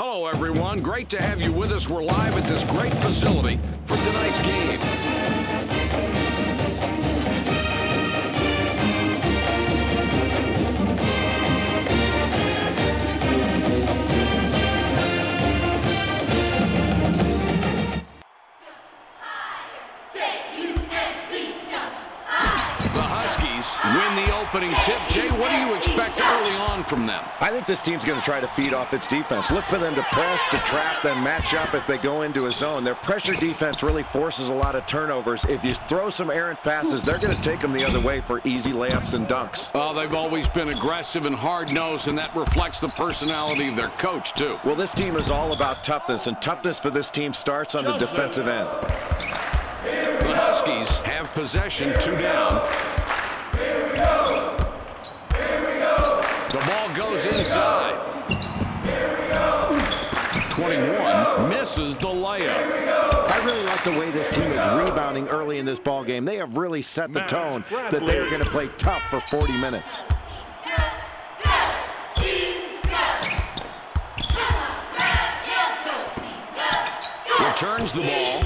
Hello, everyone. Great to have you with us. We're live at this great facility for tonight's game. Win the opening tip. Jay, what do you expect early on from them? I think this team's going to try to feed off its defense. Look for them to press, to trap, then match up if they go into a zone. Their pressure defense really forces a lot of turnovers. If you throw some errant passes, they're going to take them the other way for easy layups and dunks. Oh, they've always been aggressive and hard-nosed, and that reflects the personality of their coach, too. Well, this team is all about toughness, and toughness for this team starts on the defensive end. The Huskies have possession, 2 down. Here we go. Here we go. The ball goes inside. Here we go. 21 misses the layup. I really like the way this team is rebounding early in this ball game. They have really set the tone that they are going to play tough for 40 minutes. Returns the ball.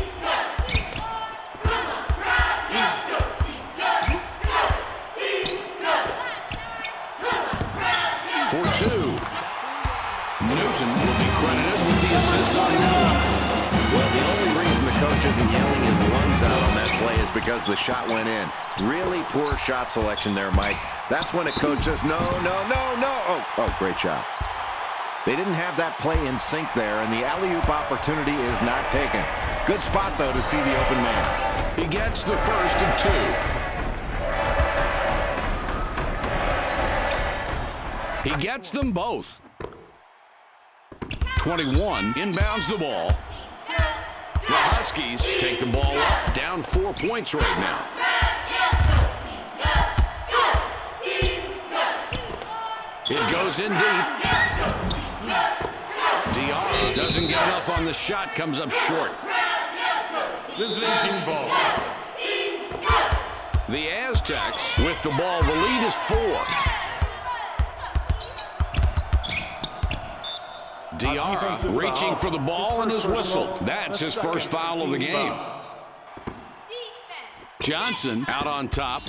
For 2. Newton will be credited with the assist on that one. Well, the only reason the coach isn't yelling his lungs out on that play is because the shot went in. Really poor shot selection there, Mike. That's when a coach says, no, no, no, no. Oh, great shot. They didn't have that play in sync there, and the alley-oop opportunity is not taken. Good spot, though, to see the open man. He gets the first of 2. He gets them both. 21 inbounds the ball. The Huskies take the ball up, down 4 points right now. It goes in deep. Diarra doesn't get enough on the shot, comes up short. Visiting team ball. The Aztecs with the ball. The lead is 4. Diarra reaching for the ball and is whistled. That's his first foul of the game. Johnson out on top.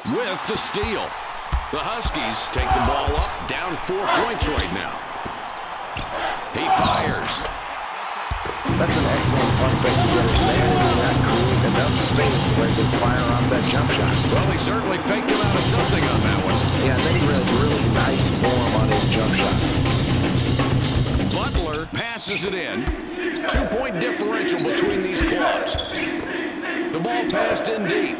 With the steal. The Huskies take the ball up, down 4 points right now. He fires. That's an excellent punt, but he was managing that create enough space where he could fire off that jump shot. Well, he certainly faked him out of something on that one. Yeah, and then he has really nice form on his jump shot. Butler passes it in. 2-point differential between these clubs. The ball passed in deep.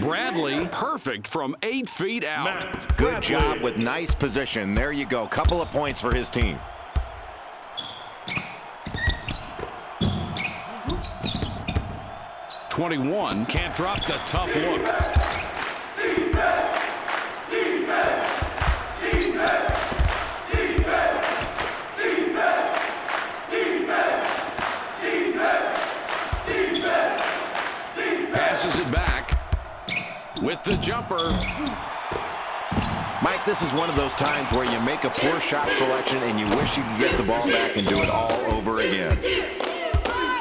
Bradley, perfect from 8 feet out. Good job with nice position. There you go. Couple of points for his team. .21 can't drop the tough look. Passes it back with the jumper. Mike, this is one of those times where you make a poor shot selection and you wish you could get the ball back and do it all over again.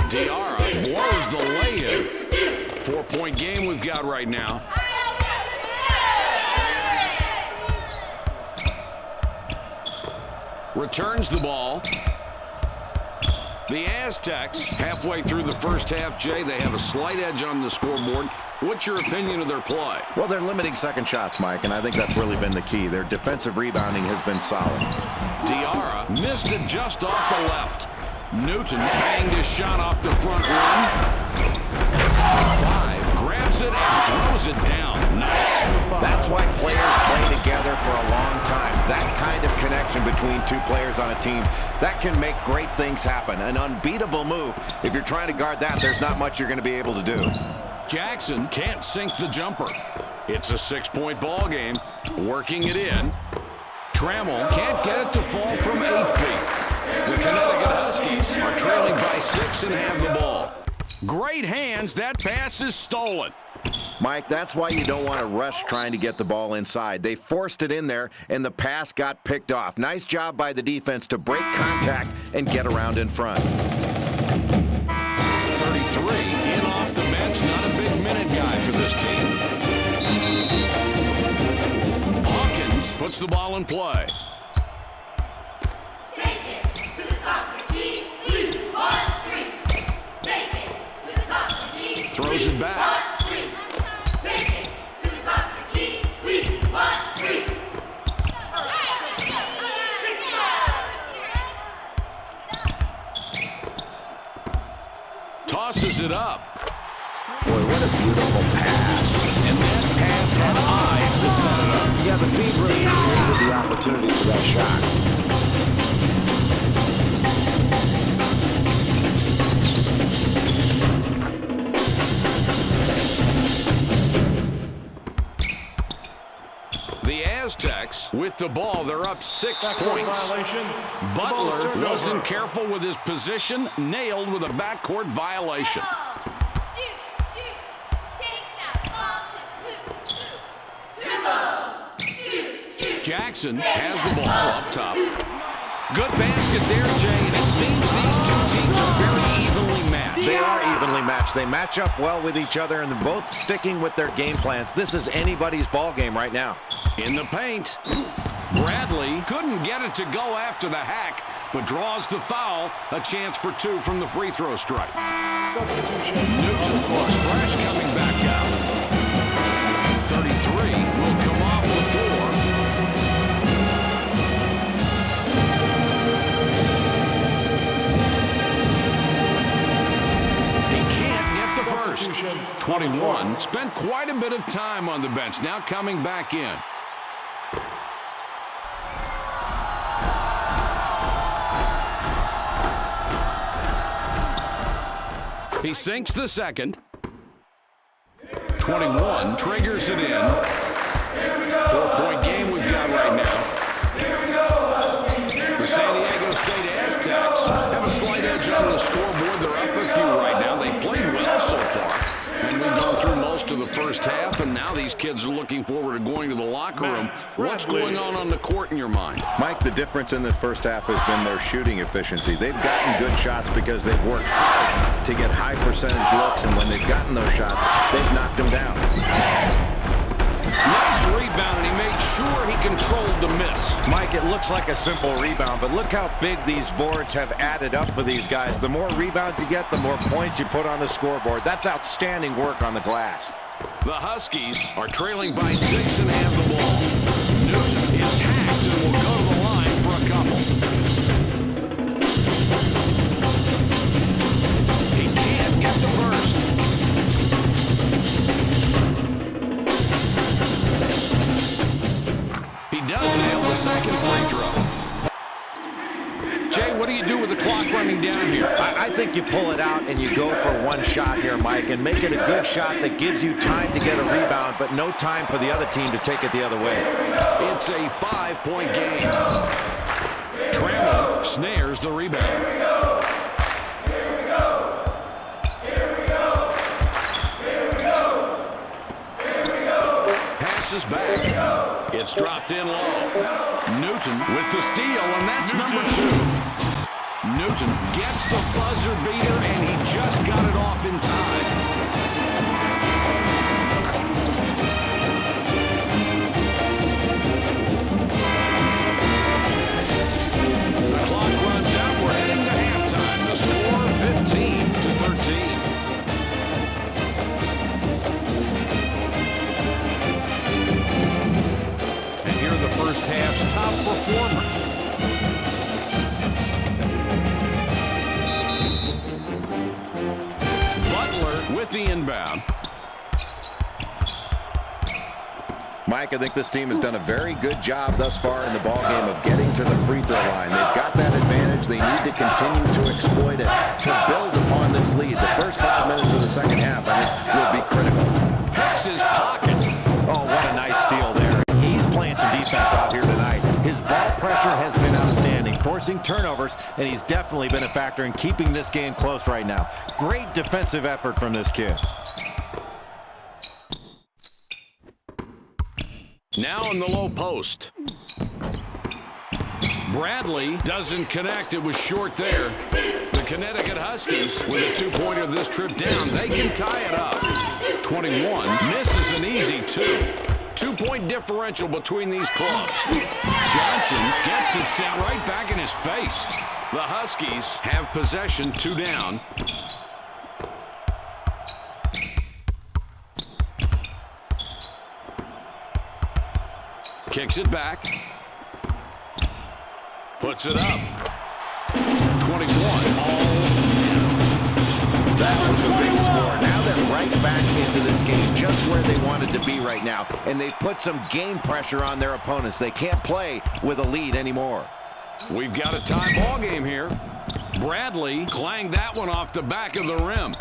Diarra blows the lay-in. 4-point game we've got right now. Returns the ball. The Aztecs, halfway through the first half, Jay, they have a slight edge on the scoreboard. What's your opinion of their play? Well, they're limiting second shots, Mike, and I think that's really been the key. Their defensive rebounding has been solid. Diarra missed it just off the left. Newton banged his shot off the front rim. 5, grabs it and throws it down. Nice. That's why players play together for a long time. That kind of connection between 2 players on a team, that can make great things happen. An unbeatable move. If you're trying to guard that, there's not much you're going to be able to do. Jackson can't sink the jumper. It's a 6-point ball game. Working it in. Trammell can't get it to fall from 8 feet. The Connecticut Huskies are trailing by 6 and have the ball. Great hands. That pass is stolen. Mike, that's why you don't want to rush trying to get the ball inside. They forced it in there, and the pass got picked off. Nice job by the defense to break contact and get around in front. 33 in off the bench. Not a big minute guy for this team. Hawkins puts the ball in play. Take it to the top of the key. 2, 1, 3. Take it to the top of the key. Throws it back. 1, 3. Take it to the top of the key. 1, 3. Tosses it up. Boy, what a beautiful pass. And that pass had eyes to set it up. Yeah, the feed really created the opportunity for that shot. The Aztecs with the ball. They're up 6 points. Butler wasn't careful with his position. Nailed with a backcourt violation. Shoot, shoot. Take that ball to the hoop. Shoot, shoot. Jackson has the ball up top. Good basket there, Jay, and it seems these two teams are very evenly matched. They are evenly matched. They match up well with each other, and they're both sticking with their game plans. This is anybody's ball game right now. In the paint, Bradley couldn't get it to go after the hack, but draws the foul. A chance for 2 from the free throw strike. Substitution. Newton looks fresh coming back out. 33 will come off the floor. He can't get the first. 21 spent quite a bit of time on the bench. Now coming back in. He sinks the second. 21 triggers it in. 4-point game we've got right now. The San Diego State Aztecs have a slight edge on the scoreboard. They're up a few right now. They played well so far. And we've gone through most of the first half, and now these kids are looking forward to going to the locker room. What's going on the court in your mind? Mike, the difference in the first half has been their shooting efficiency. They've gotten good shots because they've worked hard to get high percentage looks, and when they've gotten those shots, they've knocked them down. Nice rebound, and he made sure he controlled the miss. Mike, it looks like a simple rebound, but look how big these boards have added up for these guys. The more rebounds you get, the more points you put on the scoreboard. That's outstanding work on the glass. The Huskies are trailing by 6 and have the ball. Newton is hacked and will go to the line for a couple. He can't get the first. He does nail the second free throw. Jay, what do you do with the clock running down here? I think you pull it out and you go for one shot here, Mike, and make it a good shot that gives you time to get a rebound, but no time for the other team to take it the other way. It's a 5-point game. Trammell snares the rebound. Passes back. It's dropped in low. Newton with the steal, and that's number 2. Newton gets the buzzer beater, and he just got it off in time. The clock runs out. We're heading to halftime. The score 15-13. And here are the first half's top performers. Butler with the inbound. Mike, I think this team has done a very good job thus far in the ballgame of getting to the free throw line. They've got that advantage. They need to continue to exploit it, to build upon this lead. The first 5 minutes of the second half, I think, will be critical. Picks his pocket. Oh, what a nice steal there. He's playing some defense out here tonight. His ball pressure has been outstanding, forcing forcing turnovers, and he's definitely been a factor in keeping this game close right now. Great defensive effort from this kid. Now in the low post. Bradley doesn't connect. It was short there. The Connecticut Huskies with a two-pointer this trip down. They can tie it up. 21 misses an easy two. 2-point differential between these clubs. Johnson gets it sent right back in his face. The Huskies have possession, 2 down. Kicks it back. Puts it up. 21. That was a big score. Now they're right back into this game, just where they wanted to be right now. And they put some game pressure on their opponents. They can't play with a lead anymore. We've got a tie ball game here. Bradley clanged that one off the back of the rim.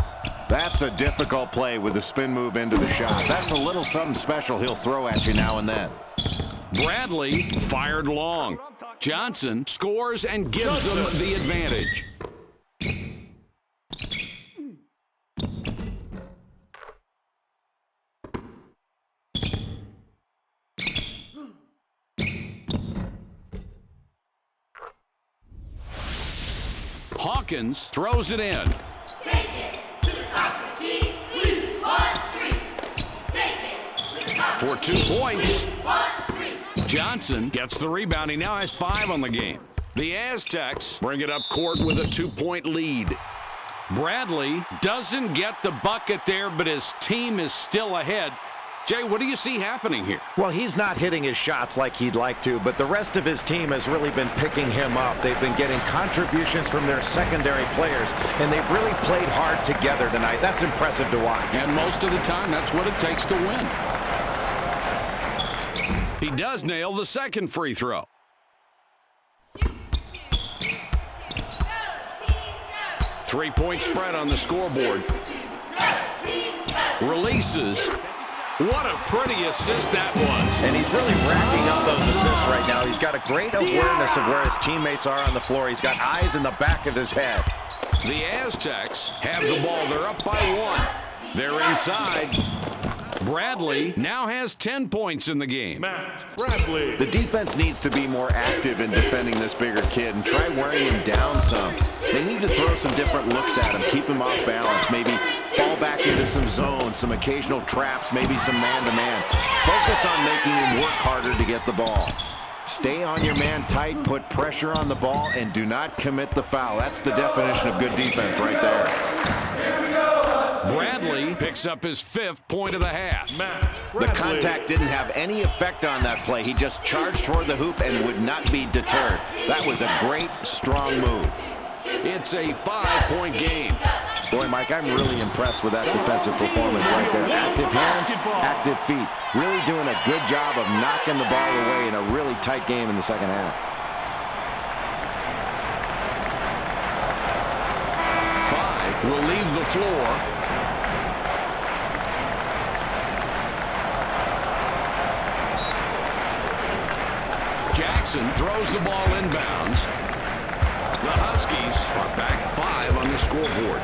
That's a difficult play with a spin move into the shot. That's a little something special he'll throw at you now and then. Bradley fired long. Johnson scores and gives them the advantage. Hawkins throws it in. Take it to the top of the key. 3, 1, 3. Take it to the top For 2 points. 1, 3. Johnson gets the rebound. He now has 5 on the game. The Aztecs bring it up court with a 2-point lead. Bradley doesn't get the bucket there, but his team is still ahead. Jay, what do you see happening here? Well, he's not hitting his shots like he'd like to, but the rest of his team has really been picking him up. They've been getting contributions from their secondary players, and they've really played hard together tonight. That's impressive to watch. And most of the time, that's what it takes to win. He does nail the second free throw. Shoot, shoot, shoot, shoot. Go, team, go. 3-point spread on the scoreboard. Go, team, go. Releases. What a pretty assist that was. And he's really racking up those assists right now. He's got a great awareness of where his teammates are on the floor. He's got eyes in the back of his head. The Aztecs have the ball. They're up by 1. They're inside. Bradley now has 10 points in the game. Bradley. The defense needs to be more active in defending this bigger kid and try wearing him down some. They need to throw some different looks at him, keep him off balance, maybe fall back into some zones, some occasional traps, maybe some man-to-man. Focus on making him work harder to get the ball. Stay on your man tight, put pressure on the ball, and do not commit the foul. That's the definition of good defense right there. Bradley picks up his 5th point of the half. The contact didn't have any effect on that play. He just charged toward the hoop and would not be deterred. That was a great, strong move. It's a 5-point game. Boy, Mike, I'm really impressed with that defensive performance right there. Active hands, active feet. Really doing a good job of knocking the ball away in a really tight game in the second half. 5 will leave the floor. Jackson throws the ball inbounds. The Huskies are back 5 on the scoreboard.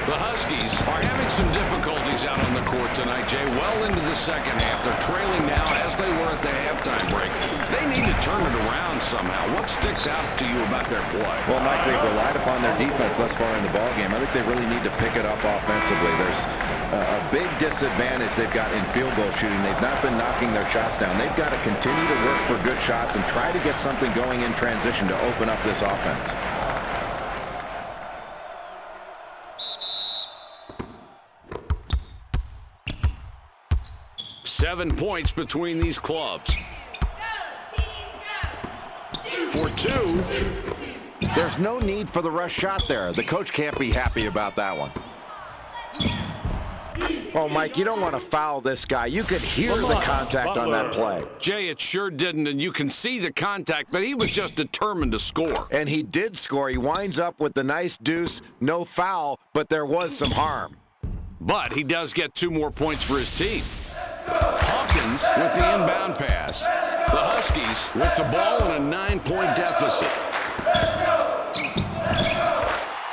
The Huskies are having some difficulties out on the court tonight, Jay. Well into the second half. They're trailing now as they were at the halftime break. They need to turn it around somehow. What sticks out to you about their play? Well, Mike, they've relied upon their defense thus far in the ballgame. I think they really need to pick it up offensively. There's a big disadvantage they've got in field goal shooting. They've not been knocking their shots down. They've got to continue to work for good shots and try to get something going in transition to open up this offense. Seven points between these clubs. Go, team, go. For 2. There's no need for the rush shot there. The coach can't be happy about that one. Oh, Mike, you don't want to foul this guy. You could hear the contact on that play. Jay, it sure didn't, and you can see the contact, but he was just determined to score. And he did score. He winds up with the nice deuce, no foul, but there was some harm. But he does get 2 more points for his team. Hawkins with the inbound pass. The Huskies with the ball in a 9-point deficit.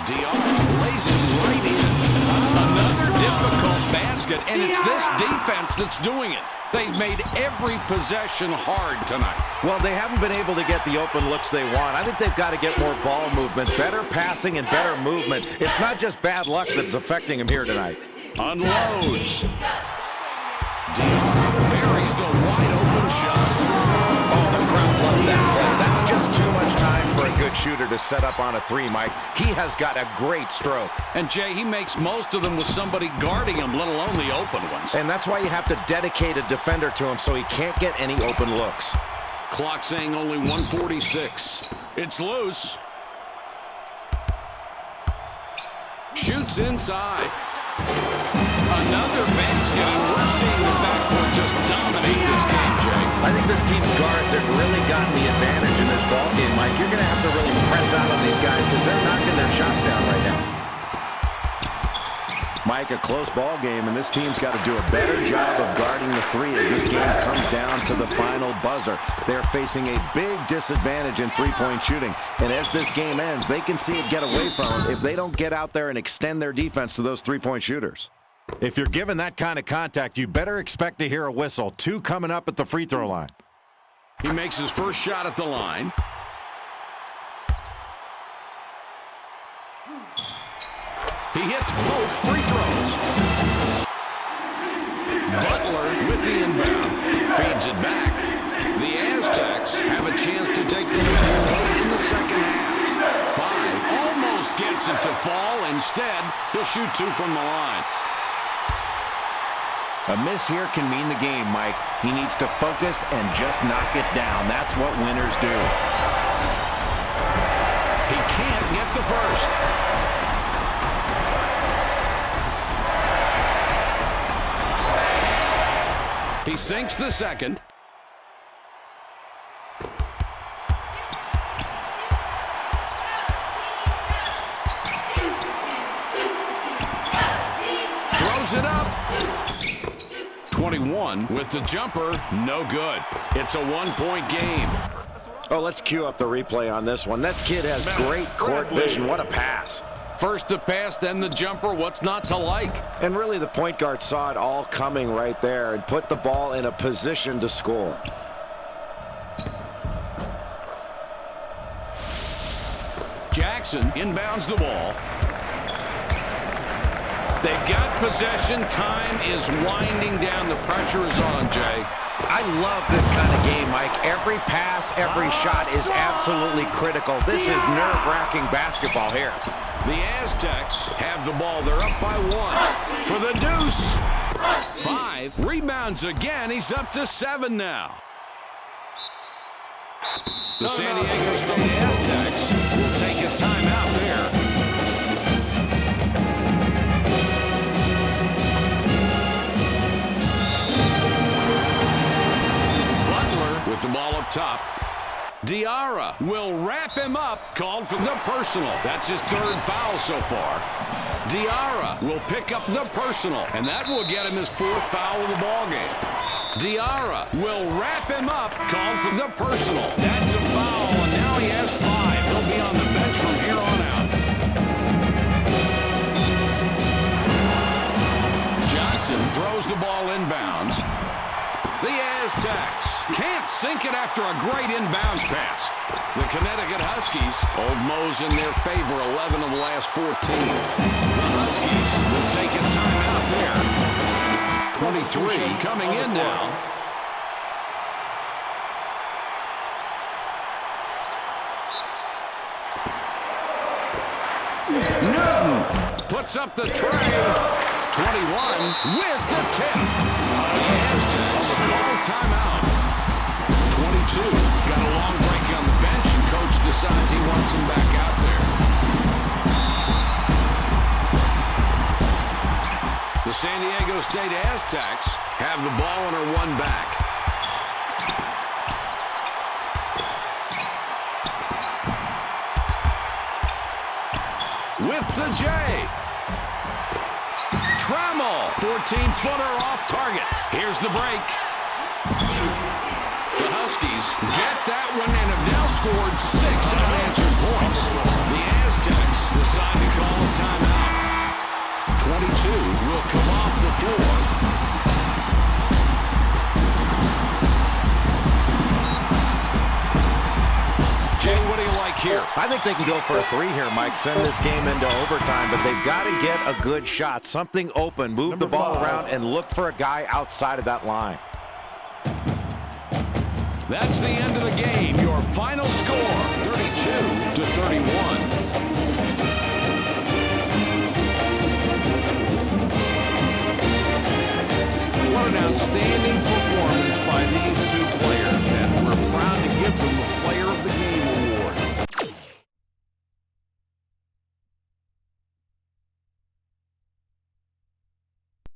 Dion lays it right in. Another difficult basket, and it's this defense that's doing it. They've made every possession hard tonight. Well, they haven't been able to get the open looks they want. I think they've got to get more ball movement, better passing and better movement. It's not just bad luck that's affecting them here tonight. Unloads. Dion buries the wide open shot. Oh, the crowd loved that play. That's just too much time for a good shooter to set up on a three, Mike. He has got a great stroke. And, Jay, he makes most of them with somebody guarding him, let alone the open ones. And that's why you have to dedicate a defender to him so he can't get any open looks. Clock saying only 1:46. It's loose. Shoots inside. Another basket, and we're seeing the backcourt just dominate this game, Jay. I think this team's guards have really gotten the advantage in this ball game, Mike. You're going to have to really press out on these guys because they're knocking their shots down right now. Mike, a close ball game, and this team's got to do a better job of guarding the three as this game comes down to the final buzzer. They're facing a big disadvantage in three-point shooting, and as this game ends, they can see it get away from them if they don't get out there and extend their defense to those three-point shooters. If you're given that kind of contact, you better expect to hear a whistle. 2 coming up at the free throw line. He makes his first shot at the line. He hits both free throws. Butler with the inbound. Feeds it back. The Aztecs have a chance to take the lead late in the second half. 5 almost gets it to fall. Instead, he'll shoot 2 from the line. A miss here can mean the game, Mike. He needs to focus and just knock it down. That's what winners do. He can't get the first. He sinks the second. Throws it up. 21 with the jumper. No good. It's a 1-point game. Oh, let's cue up the replay on this one. That kid has great court vision. What a pass. First the pass, then the jumper. What's not to like? And really, the point guard saw it all coming right there and put the ball in a position to score. Jackson inbounds the ball. They've got possession. Time is winding down. The pressure is on, Jay. I love this kind of game, Mike. Every pass, every shot is absolutely critical. This is nerve-wracking basketball here. The Aztecs have the ball. They're up by 1 for the deuce. 5 rebounds again. He's up to 7 now. The San Diego State Aztecs will take a timeout there. With the ball up top. Diarra will wrap him up. Called for the personal. That's his 3rd foul so far. Diarra will pick up the personal, and that will get him his 4th foul of the ball game. Diarra will wrap him up. Called for the personal. That's a foul, and now he has 5. He'll be on the bench from here on out. Johnson throws the ball inbounds. The Aztecs can't sink it after a great inbounds pass. The Connecticut Huskies, Old Mo's in their favor, 11 of the last 14. The Huskies will take a timeout there. 23 coming in now. Newton puts up the tray. 21 with the tip. The Aztecs call timeout. 22 got a long break on the bench, and coach decides he wants him back out there. The San Diego State Aztecs have the ball and are 1 back. With the J. Trammell, 14-footer off target. Here's the break. The Huskies get that one and have now scored 6 unanswered points. The Aztecs decide to call a timeout. 22 will come off the floor. Jay, what do you like here? I think they can go for a 3 here, Mike. Send this game into overtime, but they've got to get a good shot, something open, move the ball around, and look for a guy outside of that line. That's the end of the game. Your final score, 32-31. What an outstanding